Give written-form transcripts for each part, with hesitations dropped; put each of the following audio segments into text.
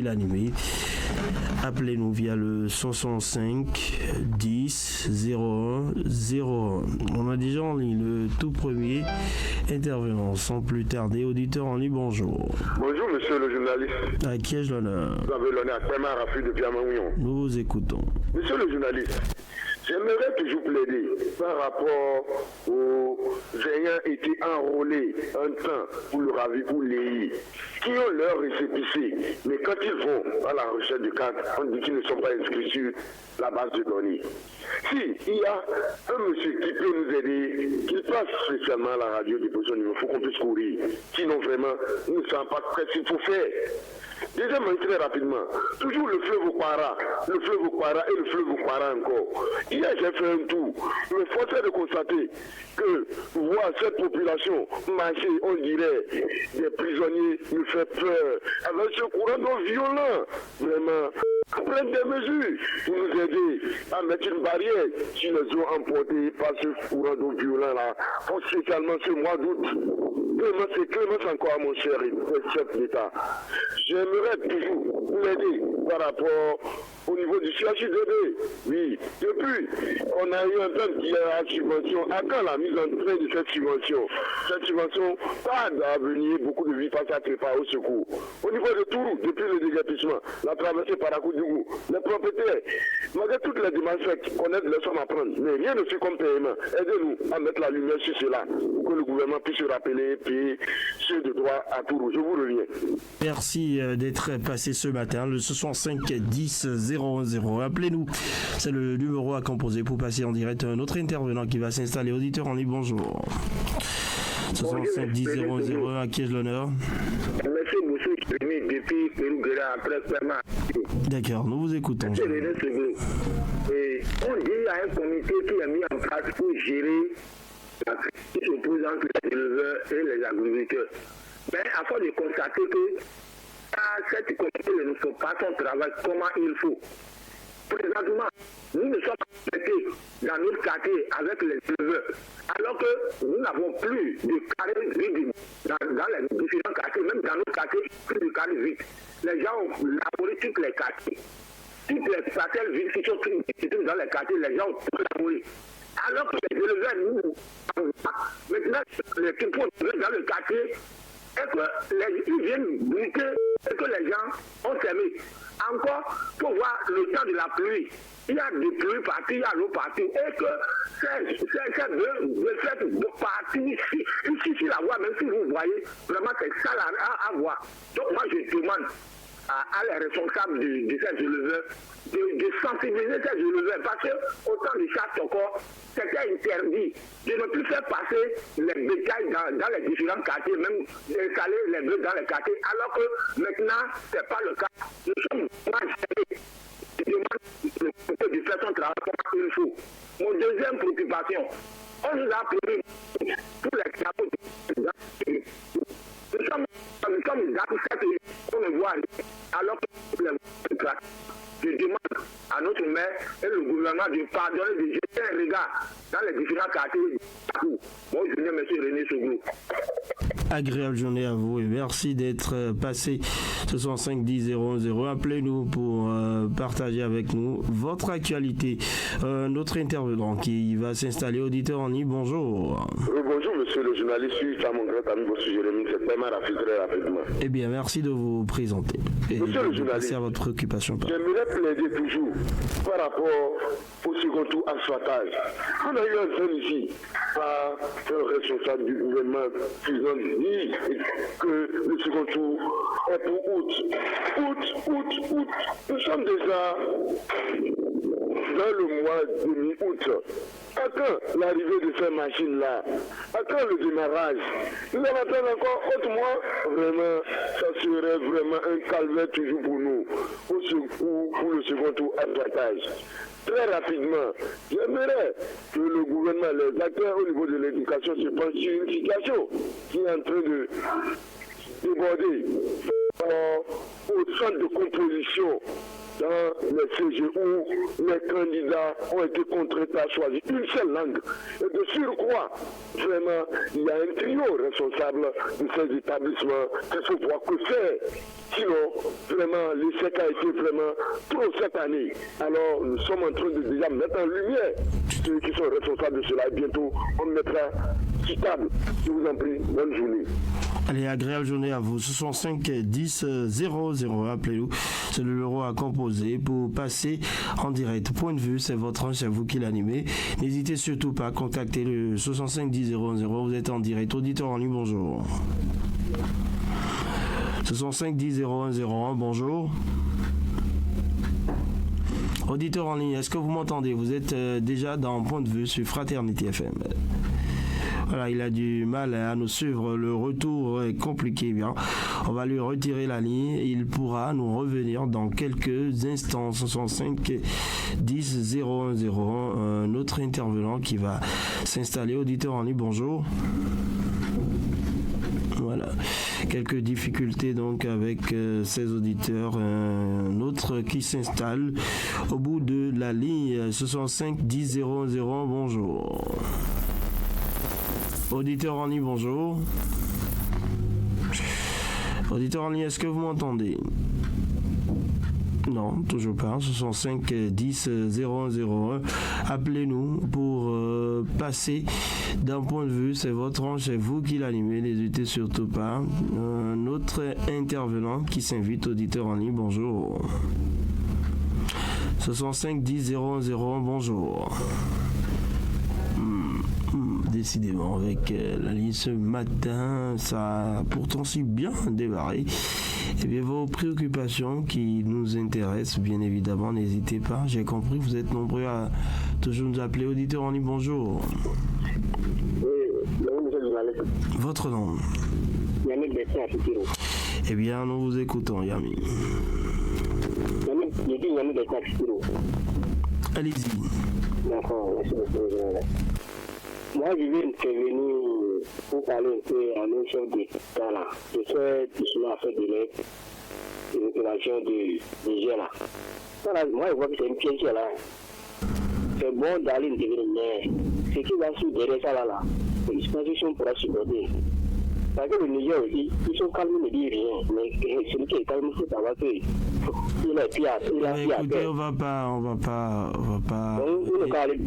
l'animé. Appelez-nous via le 65 10 01 01. On a déjà en ligne le tout premier intervenant. Sans plus tarder, auditeur en ligne, bonjour. Bonjour monsieur le journaliste. À qui ai-je l'honneur? Vous avez l'honneur à Clément Rafi de Biamagnon. Nous vous écoutons. Monsieur le journaliste, j'aimerais toujours plaider par rapport aux ayant été enrôlés un temps pour le Ravi ou l'EI, qui ont leur récépissé, mais quand ils vont à la recherche de cartes, on dit qu'ils ne sont pas inscrits sur la base de données. Si il y a un monsieur qui peut nous aider, qu'il passe spécialement à la radio de position, il faut qu'on puisse courir. Sinon vraiment, nous ne savons pas ce qu'il faut faire. Deuxièmement, très rapidement, toujours le fleuve Okwara et le fleuve Okwara encore. Hier, j'ai fait un tour. Mais force est de constater que voir cette population marcher, on dirait, des prisonniers, nous fait peur. Avec ce courant d'eau violent, vraiment, prendre des mesures pour nous aider à mettre une barrière sur les eaux emportées par ce courant d'eau violent-là, spécialement ce mois d'août. Vraiment, c'est Clémence encore, mon cher chef d'État. J'aimerais toujours l'aider par rapport au niveau du CHUDD. Oui, depuis, on a eu un thème qui est à subvention. À quand la mise en train de cette subvention? Cette subvention, pas d'avenir, beaucoup de vies passent à préparer au secours. Au niveau de Tourou, depuis le déguerpissement, la traversée par Akoudougou, les propriétaires, malgré toutes les démarches faites, on aide les sommes à prendre. Mais rien ne fait comme paiement. Aidez-nous à mettre la lumière sur cela, pour que le gouvernement puisse se rappeler et payer ceux de droit à Tourou. Je vous reviens. Merci d'être passé ce matin, le 65 10 00. Appelez-nous, c'est le numéro à composer pour passer en direct un autre intervenant qui va s'installer. Auditeur en ligne, bonjour. 65 10 00, à qui ai-je l'honneur? Monsieur Boussou, depuis Pérou-Guéra, après Clément. D'accord, nous vous écoutons. Et on dit qu'il y a un comité qui est mis en place pour gérer la crise qui se pose entre les éleveurs et les agriculteurs. Mais à force de constater que cette comité ne fait pas son travail comment il faut. Présentement, nous ne sommes pas traités dans notre quartier avec les éleveurs, alors que nous n'avons plus de carré vide dans les différents quartiers, même dans nos quartiers, plus de carré vide. Les gens ont labouré tous les quartiers. Toutes les parcelles vides qui sont dans les quartiers, les gens ont tout labouré. Alors que les éleveurs, nous, maintenant, les qui font dans le quartier, et que ils viennent briquer et que les gens ont semé. Encore, pour voir le temps de la pluie, il y a des pluies partout, il y a l'eau partout, et que ces deux parties ici, sur la voie, même si vous voyez, vraiment c'est ça à voir. Donc moi je demande à les responsables de ces éleveurs de sensibiliser ces éleveurs, parce que au temps de chasse encore, c'était interdit de ne plus faire passer les bétails dans les différents quartiers, même d'installer les bœufs dans les quartiers, alors que maintenant, ce n'est pas le cas. Nous sommes gérés. Je demande de faire son travail comme il faut. Mon deuxième préoccupation, on nous a promis pour les travaux. Nous sommes dans cette on le voit, alors que je demande à notre maire et le gouvernement de pardonner, de jeter un regard dans les différents quartiers. Bonne journée, monsieur René Sougou. Agréable journée à vous et merci d'être passé 65 10 00. Appelez-nous pour partager avec nous votre actualité. Notre intervenant qui va s'installer, auditeur en ligne, bonjour. Bonjour monsieur le journaliste, je suis mon grand ami, monsieur Jérémy, c'est Clément Rafi très rapidement. Eh bien, merci de vous présenter et monsieur le journaliste, à votre préoccupation. J'aimerais plaider toujours par rapport au second tour asphaltage. On a eu un thème ici par un responsable du gouvernement qui nous dit que le second tour est pour août. Août. Nous sommes déjà dans le mois de mi-août. À quand l'arrivée de ces machines-là? À quand le démarrage? Nous allons attendre encore autre mois. Vraiment, ça serait vraiment un calvaire toujours pour nous. Pour le second tour asphaltage. Très rapidement, j'aimerais que le gouvernement, les acteurs au niveau de l'éducation se penchent sur une situation qui est en train de déborder au centre de composition dans les CG où les candidats ont été contraints à choisir une seule langue. Et de surcroît, vraiment, il y a un trio responsable de ces établissements qu'il faut voir que faire. Sinon, vraiment, l'échec a été vraiment trop cette année. Alors, nous sommes en train de déjà mettre en lumière ceux qui sont responsables de cela. Et bientôt, on mettra sur table. Je vous en prie, bonne journée. Allez, agréable journée à vous. 65 10 00, appelez-nous. C'est le numéro à composer pour passer en direct. Point de vue, c'est votre c'est vous qui l'animez. N'hésitez surtout pas à contacter le 65 10 00. Vous êtes en direct. Auditeur en ligne, bonjour. 65 10 0101, bonjour. Auditeur en ligne, est-ce que vous m'entendez? Vous êtes déjà dans Point de vue sur Fraternité FM. Voilà, il a du mal à nous suivre. Le retour est compliqué. Bien, on va lui retirer la ligne. Il pourra nous revenir dans quelques instants. 65 10 0101. Un autre intervenant qui va s'installer. Auditeur en ligne, bonjour. Voilà, quelques difficultés donc avec ces auditeurs. Un autre qui s'installe au bout de la ligne. 65 10 00, bonjour. Auditeur en ligne, bonjour. Auditeur en ligne, est-ce que vous m'entendez? Non, toujours pas. 65 10 001. Appelez-nous pour passer d'un point de vue. C'est votre range, c'est vous qui l'animez. N'hésitez surtout pas. Un autre intervenant qui s'invite. Auditeur en ligne, bonjour. 65 10 001, bonjour. Décidément, avec la ligne ce matin, ça a pourtant si bien démarré. Et bien, vos préoccupations qui nous intéressent, bien évidemment, n'hésitez pas. J'ai compris, vous êtes nombreux à toujours nous appeler. Auditeur en ligne, bonjour. Votre nom? Yannick Bessin à Fitiro. Eh bien, nous vous écoutons, Yami. Yannick Bessin à Fitiro. Allez-y. D'accord, merci beaucoup. Moi, je viens de prévenir pour parler un peu à nos chefs d'État là. Je fais doucement affaire de l'aide, de l'opération du Niger là. Voilà, moi, je vois que c'est une pièce là. C'est bon d'aller une mais ce qui va sur derrière ça là, c'est une disposition pour la supporter. Parce que le Niger aussi, ils sont calmes, ils ne disent rien. Mais celui qui est calme, il faut savoir qu'il est pire. Écoutez, on va pas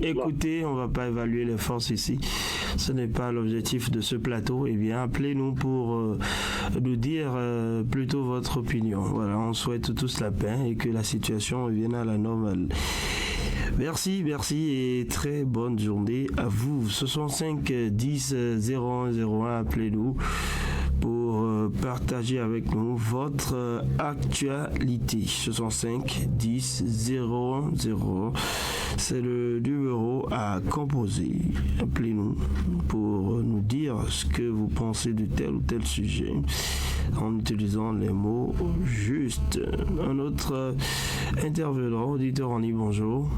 écoutez, on va pas évaluer les forces ici. Ce n'est pas l'objectif de ce plateau. Eh bien, appelez-nous pour nous dire plutôt votre opinion. Voilà, on souhaite tous la paix et que la situation revienne à la normale. Merci et très bonne journée à vous. 65 10 0101, appelez-nous pour partager avec nous votre actualité. 65 10 0101, c'est le numéro à composer. Appelez-nous pour nous dire ce que vous pensez de tel ou tel sujet en utilisant les mots justes. Un autre intervenant, auditeur en ligne, bonjour.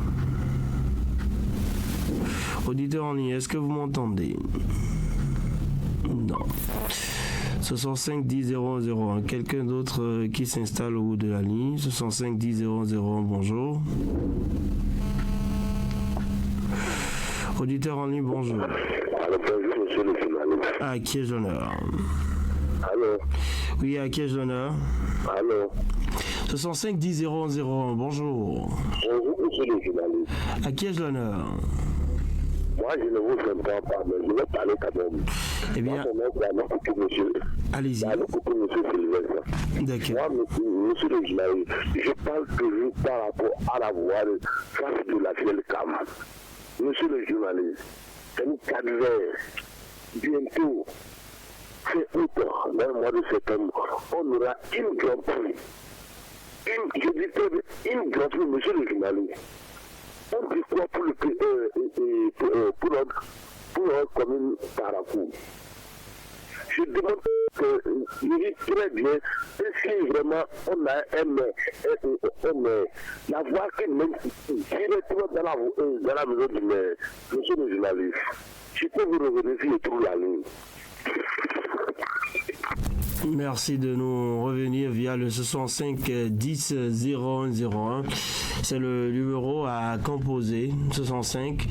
Auditeur en ligne, est-ce que vous m'entendez? Non. 65 10 001. Quelqu'un d'autre qui s'installe au bout de la ligne. 65 10 001, bonjour. Auditeur en ligne, bonjour. Alors, bonjour, monsieur le journaliste. À qui ai-je l'honneur? Allô? Oui, à qui ai-je l'honneur? Allô? 65 10 001, bonjour. Bonjour, monsieur le journaliste. À qui ai-je l'honneur? Moi, je ne vous entends pas, mais je vais parler quand même. Eh bien, allez-y. D'accord. Moi, monsieur le journaliste, je parle toujours par rapport à la voie face de la fielle cam. Monsieur le journaliste, c'est une 4 heures. Bientôt, c'est août, dans le mois de septembre, on aura une grande pluie. Je dis une grande pluie, monsieur le journaliste. On dit quoi pour notre commune Paracou? Je demande que il dit très bien si vraiment on a la voix qui mène directement dans la maison du maire, monsieur le journaliste. Je peux vous revenir si je trouve la ligne. Merci de nous revenir via le 65 10 0101. C'est le numéro à composer. 65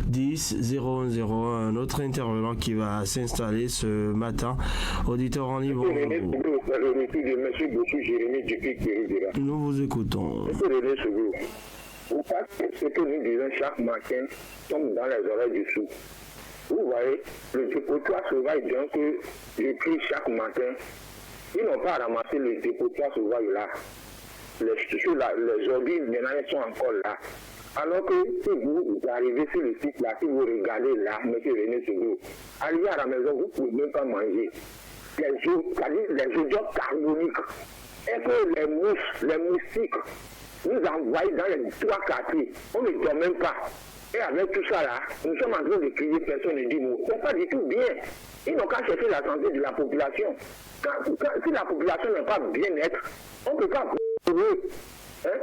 10 0101. Un autre intervenant qui va s'installer ce matin. Auditeur en ligne. Nous vous écoutons. Vous savez ce que nous disons chaque matin tombe dans les oreilles du sourd. Vous voyez, le dépotoir sauvage donc que je crie chaque matin, ils n'ont pas ramassé le dépotoir sauvage là. Les ordures maintenant elles sont encore là. Alors que si vous arrivez sur le site là, si vous regardez là, M. René Sogo, arrivez à la maison, vous ne pouvez même pas manger. Les odeurs carboniques, et que les moustiques, nous envoient dans les 3 quartiers, on ne dort même pas. Et avec tout ça là, nous sommes en train de crier, personne ne dit mot. C'est pas du tout bien. Ils n'ont qu'à chercher la santé de la population. Si la population n'est pas bien-être, on ne peut pas trouver.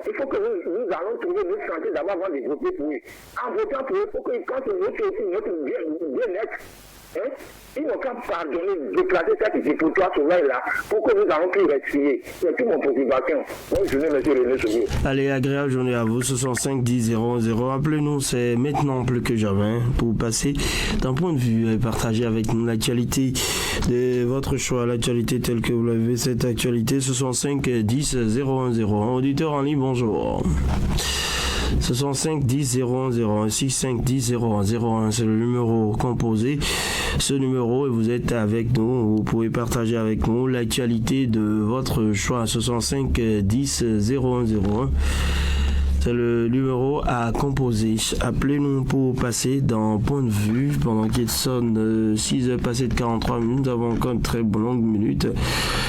Il faut que nous allons trouver notre santé d'abord avant de voter pour eux. En votant pour eux, il faut que quand on vote aussi notre bien-être, ils n'ont qu'à pardonner, déclarer cette dépotoir sauvage-là pour que nous allons plus respirer. C'est toute mon préoccupation. Bonne journée, M. René Sogo. Allez, agréable journée à vous. 65 10 00. Appelez-nous, c'est maintenant plus que jamais pour passer d'un point de vue et partager avec nous l'actualité de votre choix, l'actualité telle que vous l'avez, cette actualité. 65 10 0101. Auditeur en ligne, bonjour. 65 10 0101 65 10 0101, c'est le numéro composé. Ce numéro, et vous êtes avec nous, vous pouvez partager avec nous l'actualité de votre choix. 65 10 0101. C'est le numéro à composer. Appelez-nous pour passer dans point de vue pendant qu'il sonne 6 heures passées de 43 minutes. Nous avons encore une très longue minute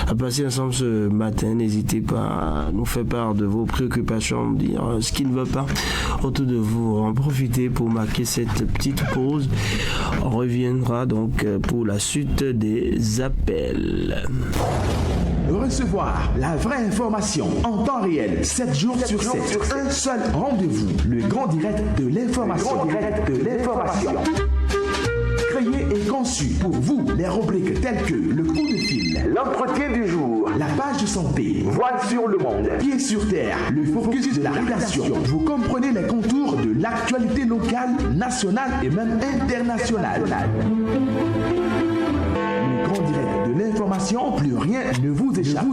à passer ensemble ce matin. N'hésitez pas à nous faire part de vos préoccupations, nous dire ce qui ne va pas autour de vous. En profitez pour marquer cette petite pause. On reviendra donc pour la suite des appels. Recevoir la vraie information en temps réel, 7 jours sur 7. Un seul rendez-vous, le grand direct de l'information. Créé et conçu pour vous, les rubriques telles que le coup de fil, l'entretien du jour, la page de santé, voile sur le monde, pied sur terre, le focus de la rédaction. Vous comprenez les contours de l'actualité locale, nationale et même internationale. Le grand direct de l'information, plus rien ne vous échappe.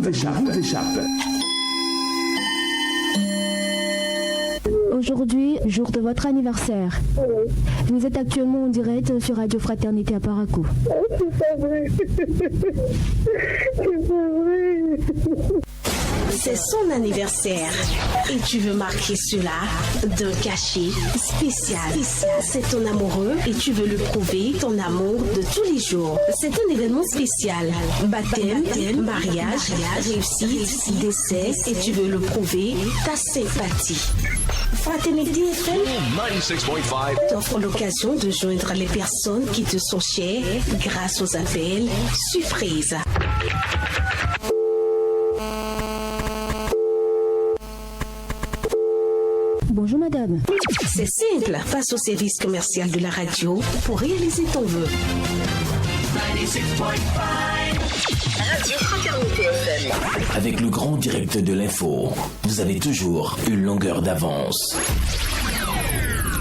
Aujourd'hui, jour de votre anniversaire. Vous êtes actuellement en direct sur Radio Fraternité à Parakou. C'est pas vrai. C'est pas vrai. C'est son anniversaire et tu veux marquer cela d'un cachet spécial. C'est ton amoureux et tu veux lui prouver ton amour de tous les jours. C'est un événement spécial. Baptême, mariage, réussite, décès et tu veux le prouver ta sympathie. Fraternité FM 96.5 t'offre l'occasion de joindre les personnes qui te sont chères grâce aux appels surprises. Bonjour madame. C'est simple, passe au service commercial de la radio pour réaliser ton vœu. 96.5 Radio Fraternité FM. Avec le grand direct de l'info, vous avez toujours une longueur d'avance.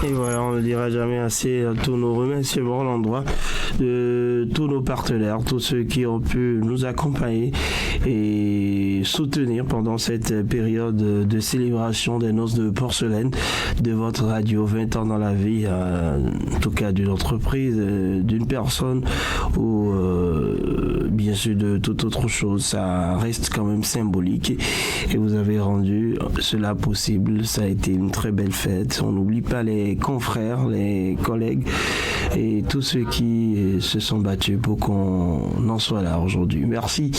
Et voilà, on ne dira jamais assez à tous nos remerciements à l'endroit de tous nos partenaires, tous ceux qui ont pu nous accompagner et soutenir pendant cette période de célébration des noces de porcelaine de votre radio. 20 ans dans la vie, en tout cas d'une entreprise, d'une personne ou bien sûr de toute autre chose. Ça reste quand même symbolique et vous avez rendu cela possible. Ça a été une très belle fête. On n'oublie pas les confrères, les collègues et tous ceux qui se sont battus pour qu'on en soit là aujourd'hui. Merci.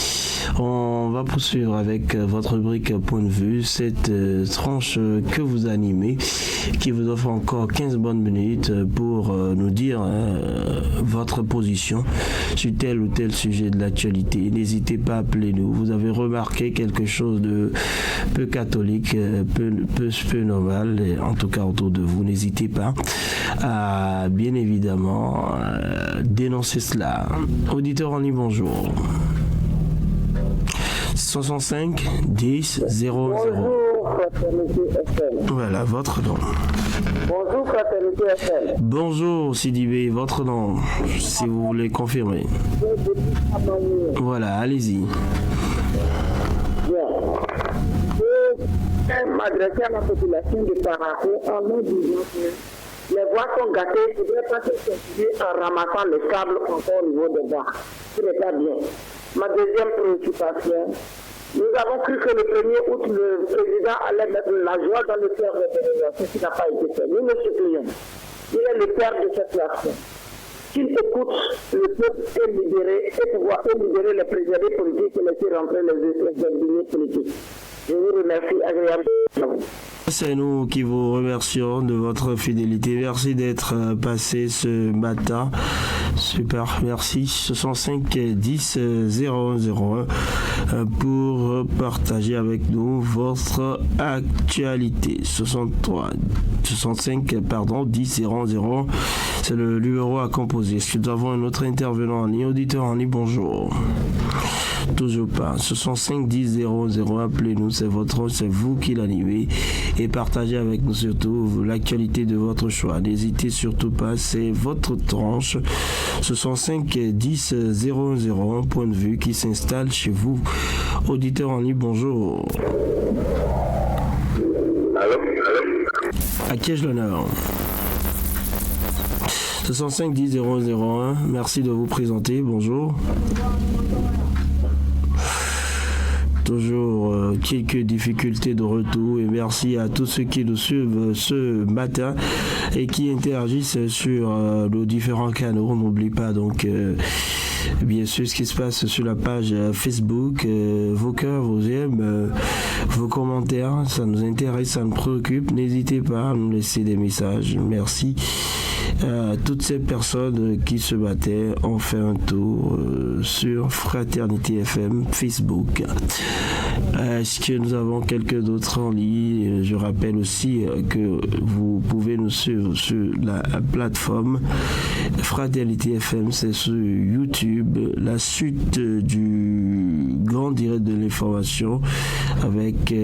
On va poursuivre avec votre rubrique Point de vue, cette tranche que vous animez, qui vous offre encore 15 bonnes minutes pour nous dire votre position sur tel ou tel sujet de l'actualité. N'hésitez pas à appeler nous. Vous avez remarqué quelque chose de peu catholique, peu normal, en tout cas autour de vous. N'hésitez pas à, bien évidemment, dénoncer cela. Auditeur en ligne, bonjour. 65 10 00. Bonjour, Fraternité FM. Voilà, votre nom. Bonjour, Fraternité FM. Bonjour, Sidibé, votre nom, si vous voulez confirmer. Voilà, allez-y. Bien. Je vais m'adresser à la population de Paraco en nous disant que les voies sont gâtées. Il ne faudrait pas se continuer en ramassant le sable encore au niveau des bas. Ce n'est pas bien. Ma deuxième préoccupation, nous avons cru que le 1er août, le président allait mettre la joie dans le cœur des Bénévoles, ce qui n'a pas été fait. Nous le supplions. Il est le père de cette nation. Qu'il écoute le peuple est libéré et pouvoir libérer les prisonniers politiques et laisser rentrer les indignés politiques. Je vous remercie agréablement. C'est nous qui vous remercions de votre fidélité. Merci d'être passé ce matin. Super, merci. 65 10 001 pour partager avec nous votre actualité. 65 10 00. C'est le numéro à composer. Est-ce que nous avons un autre intervenant en ligne? Auditeur en ligne, bonjour. Toujours pas. 65 10 00. Appelez-nous, c'est votre, c'est vous qui l'animez. Et partagez avec nous surtout l'actualité de votre choix. N'hésitez surtout pas, c'est votre tranche. 65 10 00, un point de vue qui s'installe chez vous. Auditeur en ligne, bonjour. Allô? À qui ai-je l'honneur? 65 10 001, merci de vous présenter, bonjour. Toujours quelques difficultés de retour et merci à tous ceux qui nous suivent ce matin et qui interagissent sur nos différents canaux. N'oublie pas donc bien sûr ce qui se passe sur la page Facebook, vos cœurs, vos j'aime, vos commentaires, ça nous intéresse, ça nous préoccupe. N'hésitez pas à nous laisser des messages. Merci. Toutes ces personnes qui se battaient ont fait un tour sur Fraternité FM Facebook. Est-ce que nous avons quelques d'autres en ligne? Je rappelle aussi que vous pouvez nous suivre sur la plateforme Fraternité FM, c'est sur YouTube, la suite du grand direct de l'information avec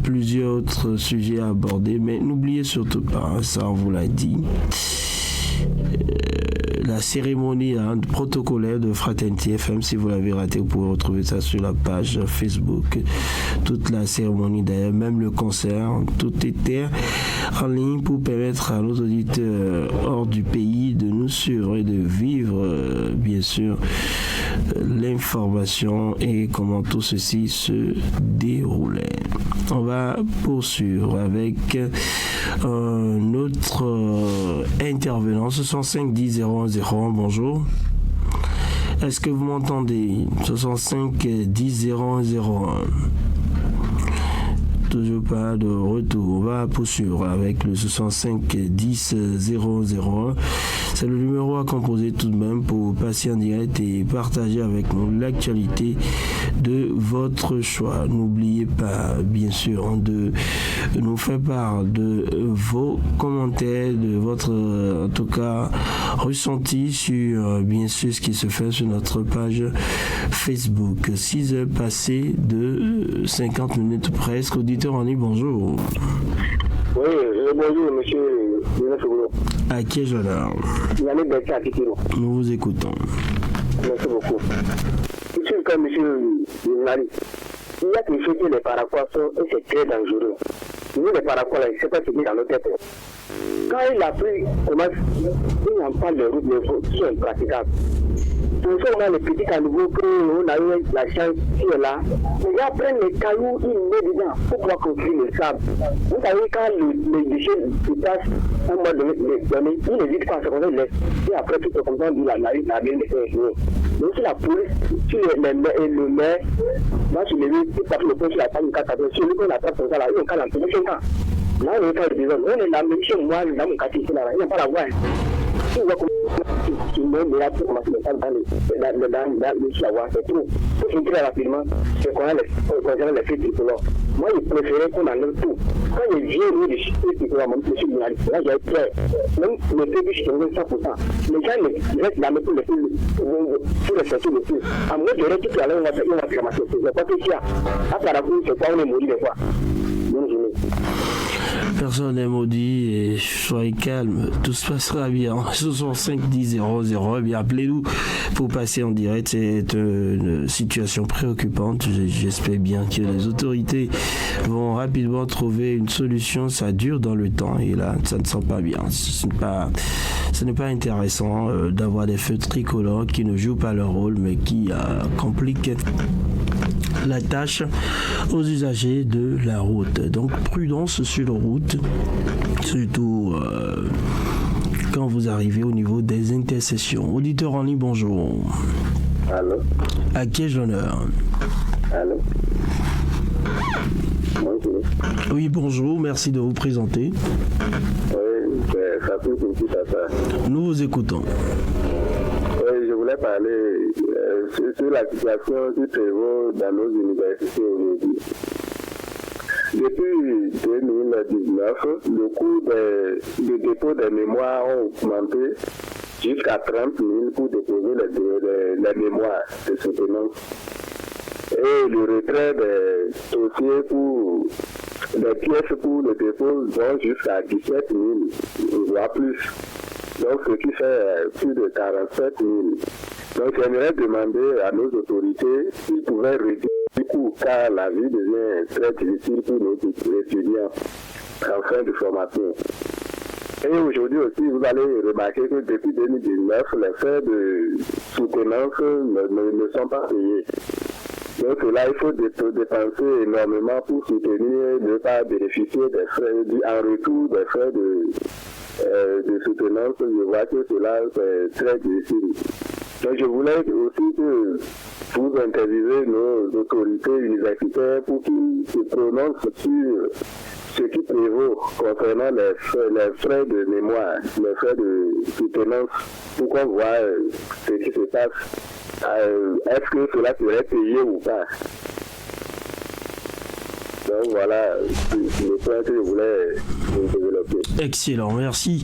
plusieurs autres sujets à aborder, mais n'oubliez surtout pas, ça on vous l'a dit, la cérémonie protocolaire de Fraternité FM. Si vous l'avez raté, vous pouvez retrouver ça sur la page Facebook. Toute la cérémonie d'ailleurs, même le concert, tout était en ligne pour permettre à nos auditeurs hors du pays de nous suivre et de vivre bien sûr l'information et comment tout ceci se déroulait. On va poursuivre avec un autre intervenant. 65 10 00, bonjour. Est-ce que vous m'entendez? 65 10 001. Toujours pas de retour. On va poursuivre avec le 65 10 001. C'est le numéro à composer tout de même pour passer en direct et partager avec nous l'actualité de votre choix. N'oubliez pas, bien sûr, de nous faire part de vos commentaires, de votre, en tout cas, ressenti sur, bien sûr, ce qui se fait sur notre page Facebook. 6 heures passées de 50 minutes presque. Auditeur en ligne, bonjour. Oui, bonjour, monsieur. À qui ai-je l'honneur? Nous vous écoutons. Merci beaucoup. Monsieur le cas, monsieur Nari, il y a quelque chose que les paraquois sont et c'est très dangereux. Nous, les paraquois, je ne sais pas ce qui est dans nos têtes. Quand il a pris, comment il en parle de routes, mais sont impraticables. Pour ça, on a les petits caniveaux, on a eu la chance qui est là. Les gars prennent les cailloux, ils mettent dedans pour pouvoir construire le sable. Vous savez, quand les déchets se passent, un mois donné, ils n'hésitent pas à se rendre les. Et après, tout est comme ça, on dit la nariz, la bien de faire jouer. Donc, si la police, si le maire, va se lever, il passe le point sur la table, sur lui, on attrape comme ça, là, il est en cas d'entraîner 5 ans. Là, on est en cas de disons, on est là, même chez moi, dans mon quartier, là, il n'y a pas la voix. Si on voit comment il y a tout commencé à dans le la voie, c'est tout. Pour filtrer rapidement, c'est qu'on a les faits tricolores. Moi, je préférais qu'on enlève tout. Quand je viens au niveau des cyclistes, monsieur le journaliste, là, j'ai peur. Même le début, je tombais 100%. Les gens restent dans le plus, pour les chercher le plus. En vrai, je reste tout à l'heure, on va se ramasser. Je ne sais pas ce qu'il y a. À Caracou, c'est pas on est mourir des fois. Bonne journée. Personne n'est maudit et soyez calme, tout se passera bien. 65 10 00, eh bien appelez-nous pour passer en direct. C'est une situation préoccupante. J'espère bien que les autorités vont rapidement trouver une solution. Ça dure dans le temps et là, ça ne sent pas bien. Ce n'est pas intéressant d'avoir des feux tricolores qui ne jouent pas leur rôle mais qui compliquent la tâche aux usagers de la route. Donc prudence sur la route, surtout quand vous arrivez au niveau des intercessions. Auditeur en ligne, bonjour. Allô. À qui ai-je l'honneur? Allô. Bonjour. Oui, bonjour, merci de vous présenter. Oui, ça peut une petite affaire. Nous vous écoutons. Oui, je voulais parler sur la situation qui prévaut dans nos universités aujourd'hui. Depuis 2019, le coût de dépôt des mémoires ont augmenté jusqu'à 30 000 pour déposer les mémoires de soutenance. Et le retrait des dossiers pour les pièces pour le dépôt vont jusqu'à 17 000, voire plus. Donc, ce qui fait plus de 47 000. Donc, j'aimerais demander à nos autorités s'ils pouvaient réduire le coût, car la vie devient très difficile pour nos étudiants en fin de formation. Et aujourd'hui aussi, vous allez remarquer que depuis 2019, les frais de soutenance ne sont pas payés. Donc là, il faut dépenser énormément pour soutenir, ne pas bénéficier des frais, en retour des frais de soutenance. Je vois que cela, c'est très difficile. Donc je voulais aussi que vous interviewez nos autorités universitaires pour qu'ils se prononcent sur ce qui prévaut concernant les frais de mémoire, les frais de soutenance, pour qu'on voit ce qui se passe. Est-ce que cela serait payé ou pas? Donc voilà le point que je voulais développer. Excellent, merci.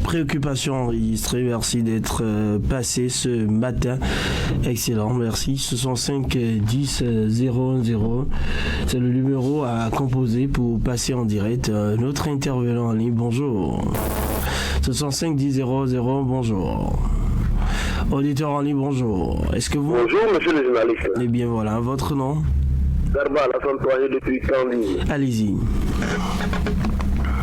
Préoccupation enregistrée, merci d'être passé ce matin. Excellent, merci. 65 10 00, c'est le numéro à composer pour passer en direct. Notre intervenant en ligne, bonjour. 65 10 00, bonjour. Auditeur en ligne, bonjour. Est-ce que vous... Bonjour, monsieur le journaliste. Eh bien voilà, votre nom? Garba, la Santoyer depuis Candy. Allez-y.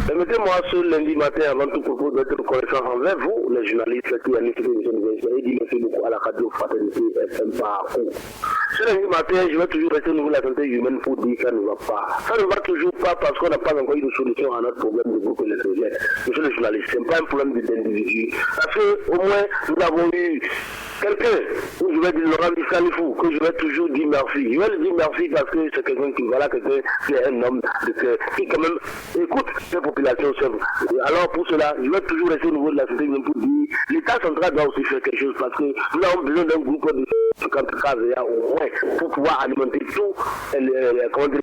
Permettez-moi ce lundi matin, avant tout propos, d'être reconnaissant envers vous, les journalistes qui animent l'émission universitaire, et dit merci beaucoup à la radio Fraternité FM Parcours. Ce lundi matin, je vais toujours rester au niveau de la santé humaine pour dire que ça ne va pas. Ça ne va toujours pas parce qu'on n'a pas encore eu de solution à notre problème de groupe électrogène. Monsieur le journaliste, ce n'est pas un problème d'individu. Parce qu'au moins, nous avons eu quelqu'un, où je vais dire Laurent Salifou, que je vais toujours dire merci. Je vais lui dire merci parce que c'est quelqu'un qui, voilà, quelqu'un qui est un homme de cœur, qui quand même écoute les populations seules. Alors pour cela, je vais toujours rester au niveau de la société pour dire, l'État central doit aussi faire quelque chose parce que nous avons besoin d'un groupe de 50 KVA au moins pour pouvoir alimenter tout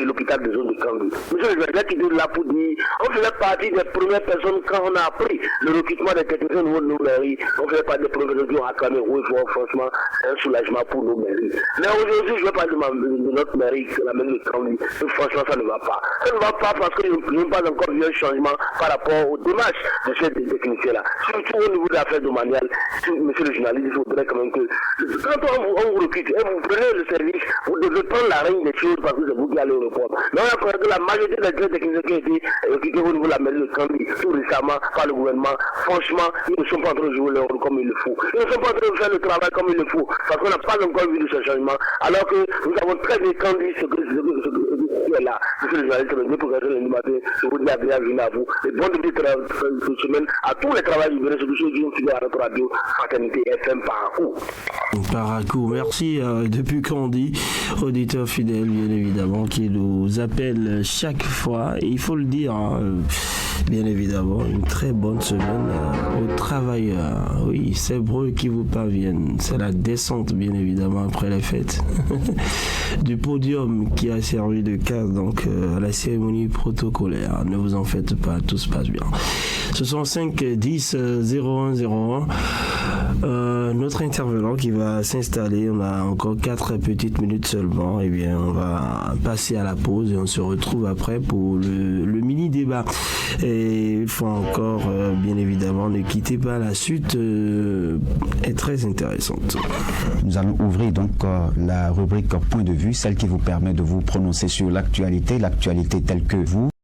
l'hôpital de zone de Kandu. Monsieur le président qui est là pour dire, on faisait partie des premières personnes quand on a appris le recrutement des techniciens au niveau de nos mairies, on faisait partie des premières personnes qui ont acclamé oui, franchement, c'est un soulagement pour nos mairies. Mais aujourd'hui, je vais parler de notre mairie, la mairie de Kandu, franchement, ça ne va pas. Ça ne va pas parce que nous n'avons pas encore vu un changement par rapport aux démarches de ces techniciens-là. Surtout au niveau de l'affaire domaniale, monsieur le journaliste, il faudrait quand même que, quand on vous recrute, vous prenez le service, vous devez prendre la règne des choses parce que c'est vous qui allez au report. Mais on a compris que la majorité des techniciens qui ont été recrutés au niveau de la mairie de Kandu, tout récemment par le gouvernement, franchement, ils ne sont pas en train de jouer leur rôle comme il le faut. Ils ne sont pas en train de faire le travail comme il le faut, parce qu'on n'a pas encore vu de ce changement, alors que nous avons très bien Kandu ce qui est là. Monsieur le journaliste, le pour le matin, je vous dis à bienvenue à vous. Et bon début de semaine à tous les travailleurs libérés sur le sujet qui à notre radio Fraternité FM Parcours. Parcours, merci. Depuis qu'on dit, auditeur fidèle, bien évidemment, qui nous appelle chaque fois, et il faut le dire, bien évidemment, une très bonne semaine aux travailleurs. Oui, c'est Breu qui vous parviennent. C'est la descente, bien évidemment, après les fêtes. Du podium qui a servi de case, donc, à la cérémonie protocolaire. Ne vous en faites pas, tout se passe bien. Ce sont 5 10 01 01. Notre intervenant qui va s'installer, on a encore 4 petites minutes seulement. Eh bien, on va passer à la pause et on se retrouve après pour le mini débat. Et il faut encore, bien évidemment, ne quittez pas, la suite est très intéressante. Nous allons ouvrir donc la rubrique Point de vue, celle qui vous permet de vous prononcer sur l'actualité telle que vous